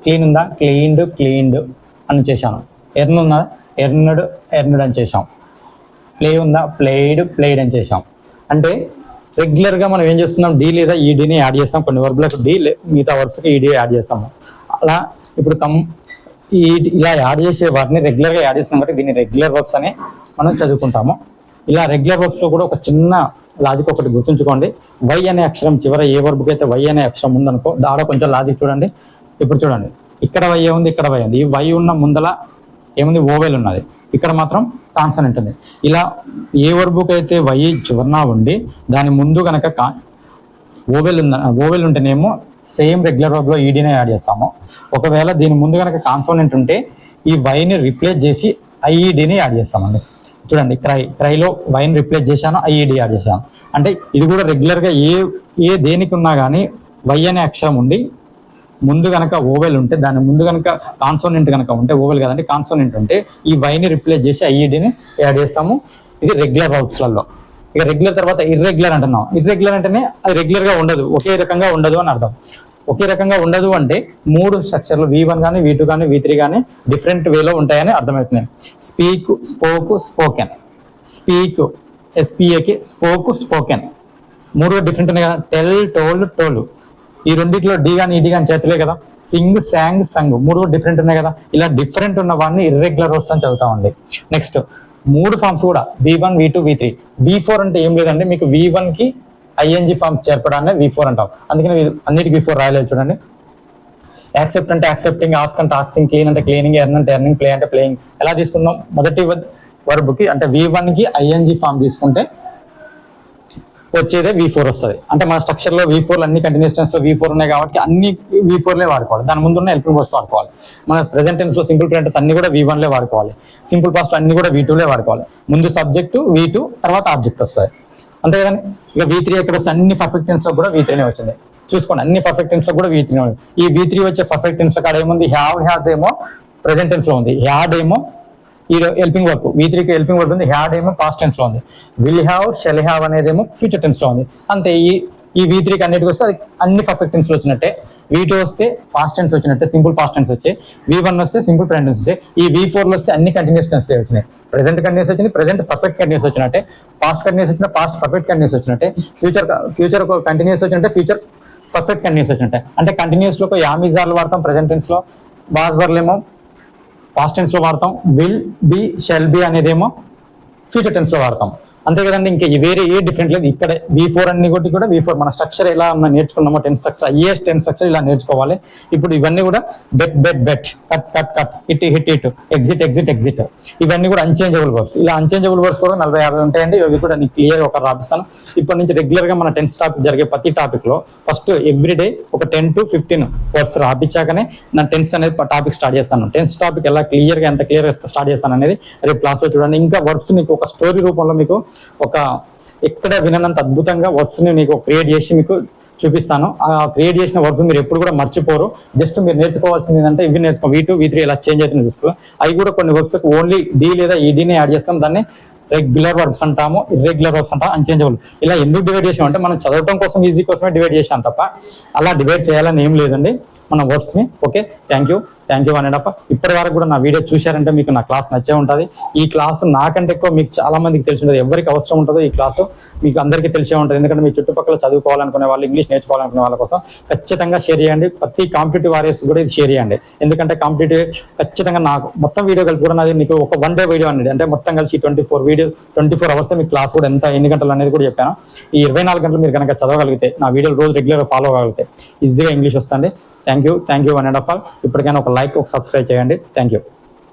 క్లీన్ ఉందా క్లీన్డ్ అని చేశాను. ఎర్న్ ఉందా ఎర్న్డ్ అని చేసాం. ప్లే ఉందా ప్లేడ్ అని చేసాం. అంటే రెగ్యులర్గా మనం ఏం చేస్తున్నాం, డి లేదా ఈడీని యాడ్ చేస్తాం. కొన్ని వర్బ్లకు డి, మిగతా వర్బ్స్కి ఈడీ యాడ్ చేస్తాము. అలా ఇప్పుడు ఇలా యాడ్ చేసే వాటిని రెగ్యులర్గా యాడ్ చేస్తున్నాం కాబట్టి దీన్ని రెగ్యులర్ వర్బ్స్ అని మనం చదువుకుంటాము. ఇలా రెగ్యులర్ వర్బ్స్లో కూడా ఒక చిన్న లాజిక్ ఒకటి గుర్తుంచుకోండి. వై అనే అక్షరం చివర ఏ వర్బ్కి అయితే వై అనే అక్షరం ఉందనుకో, దాడ కొంచెం లాజిక్ చూడండి. ఇప్పుడు చూడండి, ఇక్కడ వై ఉంది, ఇక్కడ వై ఉంది. ఈ వై ఉన్న ముందల ఏముంది, ఓవెల్ ఉన్నది. ఇక్కడ మాత్రం కాన్సనెంట్ ఉంది. ఇలా ఏ వర్బుకి అయితే వై చివరన ఉండి దాని ముందు కనుక ఓవెల్ ఉంటేనేమో సేమ్ రెగ్యులర్ వర్బ్లో ఈడీనే యాడ్ చేస్తాము. ఒకవేళ దీని ముందు కనుక కాన్సోనెంట్ ఉంటే ఈ వైని రిప్లేస్ చేసి ఐఈడిని యాడ్ చేస్తామండి. చూడండి, క్రైలో వైని రిప్లేస్ చేశాను, ఐఈడి యాడ్ చేశాను. అంటే ఇది కూడా రెగ్యులర్గా ఏ దేనికి ఉన్నా కానీ వై అనే అక్షరం ఉండి ముందు కనుక ఓవెల్ ఉంటే, దాని ముందు కనుక కాన్సోనెంట్ కనుక ఉంటే, ఓవెల్ కదండి కాన్సోనెంట్ ఉంటే ఈ వైని రిప్లేస్ చేసి ఐఈడిని యాడ్ చేస్తాము. ఇది రెగ్యులర్ వర్బ్స్లలో. ఇక రెగ్యులర్ తర్వాత ఇర్రెగ్యులర్ అంటున్నాం. ఇర్రెగ్యులర్ అంటేనే అది రెగ్యులర్గా ఉండదు, ఒకే రకంగా ఉండదు అని అర్థం. ఒకే రకంగా ఉండదు అంటే 3 స్ట్రక్చర్లు V1 కానీ V2 కానీ V3 కానీ డిఫరెంట్ వేలో ఉంటాయని అర్థమవుతుంది. Speak, spoke, spoken. Speak SPAK, spoken 3 different ఉన్నాయి కదా. Tell, told. ఈ రెండిట్లో డి కానీ ఈడి కానీ చేర్చలే కదా. సింగ్, సంగ్ 3 డిఫరెంట్ ఉన్నాయి కదా. ఇలా డిఫరెంట్ ఉన్న వాడిని ఇర్రెగ్యులర్ వర్బ్స్ అని చదువుతామండి. నెక్స్ట్ 3 ఫామ్స్ కూడా V1, V2, V3. V4 అంటే ఏం లేదండి, మీకు V1కి ఐఎన్జి ఫామ్ చేర్పడాన్ని V4 అంటాం. అందుకని అన్నిటికీ V4 రాయలేదు చూడండి. యాక్సెప్ట్ అంటే యాక్సెప్టింగ్, ఆస్క్ అంటే ఆస్కింగ్, క్లీన్ అంటే క్లీనింగ్, ఎర్న్ అంటే ఎర్నింగ్, ప్లే అంటే ప్లేయింగ్. ఎలా తీసుకున్నాం, మొదటి వర్బ్కి అంటే V1కి ఐఎన్జి ఫామ్ తీసుకుంటే వచ్చేదే V4 వస్తుంది. అంటే మన స్ట్రక్చర్లో V4 అన్ని కంటిన్యూస్ టెన్స్లో V4 ఉన్నాయి కాబట్టి అన్ని V4లే వాడుకోవాలి. దాని ముందు ఉన్న హెల్పింగ్ వర్బ్స్ వాడుకోవాలి. మన ప్రెసెంట్ టెన్స్లో సింపుల్ ప్రెజెంటెన్స్ అన్ని కూడా V1లే వాడుకోవాలి. సింపుల్ పాస్ట్ అన్ని కూడా V2లే వాడుకోవాలి. ముందు సబ్జెక్టు V2, తర్వాత ఆబ్జెక్ట్ వస్తుంది. అంతే కదండి. ఇక V3 ఎక్కడ వస్తుంది, అన్ని పర్ఫెక్ట్ టెన్స్లో కూడా V3నే వచ్చింది. చూసుకోండి, అన్ని పర్ఫెక్ట్ టెన్స్లో కూడా V3నే ఉంది. ఈ V3 వచ్చే పర్ఫెక్ట్ టెన్స్ కాడ ఏముంది, హ్యావ్ ఏమో ప్రెసెంట్ టెన్స్లో ఉంది, హ్యాడ్ ఏమో ఈ హెల్పింగ్ వర్క్. V3కి హెల్పింగ్ వర్క్ ఉంది, హ్యాడ్ ఏమో పాస్ట్ టెన్స్ లో ఉంది, విల్ హ్యావ్, షెల్ హ్యావ్ అనేదేమో ఫ్యూచర్ టెన్స్ లో ఉంది. అంతే. ఈ ఈ V3 కి అన్నిటికి వస్తే అది అన్ని పర్ఫెక్ట్ టెన్స్ లో వచ్చినట్టే, V2 వస్తే పాస్ట్ టెన్స్ వచ్చినట్టే, సింపుల్ పాస్ట్ టెన్స్ వచ్చాయి, V1 వస్తే సింపుల్ ప్రెజెంట్ టెన్స్ వచ్చాయి, ఈ V4 లో వస్తే అన్ని కంటిన్యూస్ టెన్స్ వచ్చినాయి. ప్రెజెంట్ కంటిన్యూస్ వచ్చింది, ప్రెజెంట్ పర్ఫెక్ట్ కంటిన్యూస్ వచ్చినట్టే, పాస్ట్ కంటిన్యూస్ వచ్చిన పాస్ట్ పర్ఫెక్ట్ కంటిన్యూస్ వచ్చినట్టే, ఫ్యూచర్ కంటిన్యూస్ వచ్చినట్టే, ఫ్యూచర్ పర్ఫెక్ట్ కంటిన్యూస్ వచ్చినట్టే. అంటే కంటిన్యూస్ లో యామిజార్లు వాడతాం, ప్రెజెంట్ టెన్స్ లో వాజ్ వర్లేమో పాస్ట్ టెన్స్ లో వాడతాం, విల్ బి షెల్ బి అనేదేమో ఫ్యూచర్ టెన్స్ లో వాడతాం. అంతే కదండి, ఇంకా వేరే ఏ డిఫరెంట్ లేదు. ఇక్కడ V4 అన్ని కూడా V4 మన స్ట్రక్చర్ ఎలా మనం నేర్చుకున్నామో ten structure, IAS ten structure ఇలా నేర్చుకోవాలి. ఇప్పుడు ఇవన్నీ కూడా bet cut cut cut, hit exit ఇవన్నీ కూడా అన్చేంజబుల్ వర్బ్స్. ఇలా అన్చేంజబుల్ వర్బ్స్ కూడా 40-50 ఉంటాయండి. ఇవి కూడా నీకు క్లియర్ ఒక రాపిస్తాను. ఇప్పటి నుంచి రెగ్యులర్ గా మన టెన్స్ టాపిక్ జరిగే ప్రతి టాపిక్ లో ఫస్ట్ ఎవ్రీడే ఒక 10 to 15 వర్బ్స్ రాపించాకనే నా టెన్స్ అనేది టాపిక్ స్టార్ట్ చేస్తాను. టెన్స్ టాపిక్ ఎలా క్లియర్ గా ఎంత క్లియర్ గా స్టార్ట్ చేస్తాను అనేది రేపు క్లాస్ లో చూడండి. ఇంకా వర్బ్స్ మీకు ఒక స్టోరీ రూపంలో మీకు ఒక ఎక్కడ విననంత అద్భుతంగా వర్డ్స్ ని మీకు క్రియేట్ చేసి మీకు చూపిస్తాను. ఆ క్రియేట్ చేసిన వర్డ్ మీరు ఎప్పుడు కూడా మర్చిపోరు. జస్ట్ మీరు నేర్చుకోవాల్సింది ఏంటంటే ఇవి నేర్చుకో, V2 V3 ఎలా చేంజ్ అవుతుంది చూసుకో. అవి కూడా కొన్ని వర్డ్స్ ఓన్లీ డి లేదా ఈడీని యాడ్ చేస్తాం, దాన్ని రెగ్యులర్ వర్బ్స్ అంటాము, ఇర్రెగ్యులర్ వర్బ్స్ అంటాము, అన్చేంజబుల్. ఇలా ఎందుకు డివైడ్ చేసాం అంటే మనం చదవటం కోసం ఈజీ కోసమే డివైడ్ చేసాం తప్ప అలా డివైడ్ చేయాలని ఏం లేదండి మన వర్డ్స్ ని. Okay, thank you 1.5. ఇప్పటి వరకు కూడా నా వీడియో చూశారంటే మీకు నా క్లాస్ నచ్చే ఉంటుంది. ఈ క్లాసు నాకంటే ఎక్కువ మీకు చాలా మందికి తెలిసి ఉంటుంది. ఎవరికి అవసరం ఉంటుందో ఈ క్లాసు మీకు అందరికీ తెలిసే ఉంటుంది. ఎందుకంటే మీ చుట్టుపక్కల చదువుకోవాలనుకునే వాళ్ళు, ఇంగ్లీష్ నేర్చుకోవాలనుకునే వాళ్ళ కోసం ఖచ్చితంగా షేర్ చేయండి. ప్రతి కాంపిటేటివ్ వారియర్స్ కూడా ఇది షేర్ చేయండి. ఎందుకంటే కాంపిటేటివ్ ఖచ్చితంగా నాకు మొత్తం వీడియో కలిపి కూడా నాది మీకు ఒక 1 day వీడియో అనేది, అంటే మొత్తం కలిసి 24 hours మీ క్లాస్ కూడా ఎన్ని గంటలు అనేది కూడా చెప్పాను. ఈ 24 గంటలు మీరు కనుక చదవగలిగితే, నా వీడియోలు రోజు రెగ్యులర్గా ఫాలో అవ్వగలిగితే ఈజీగా ఇంగ్లీష్ వస్తుంది. Thank you 1.5. ఇప్పటికైనా ఒక లైక్, ఒక సబ్స్క్రైబ్ చేయండి. Thank you.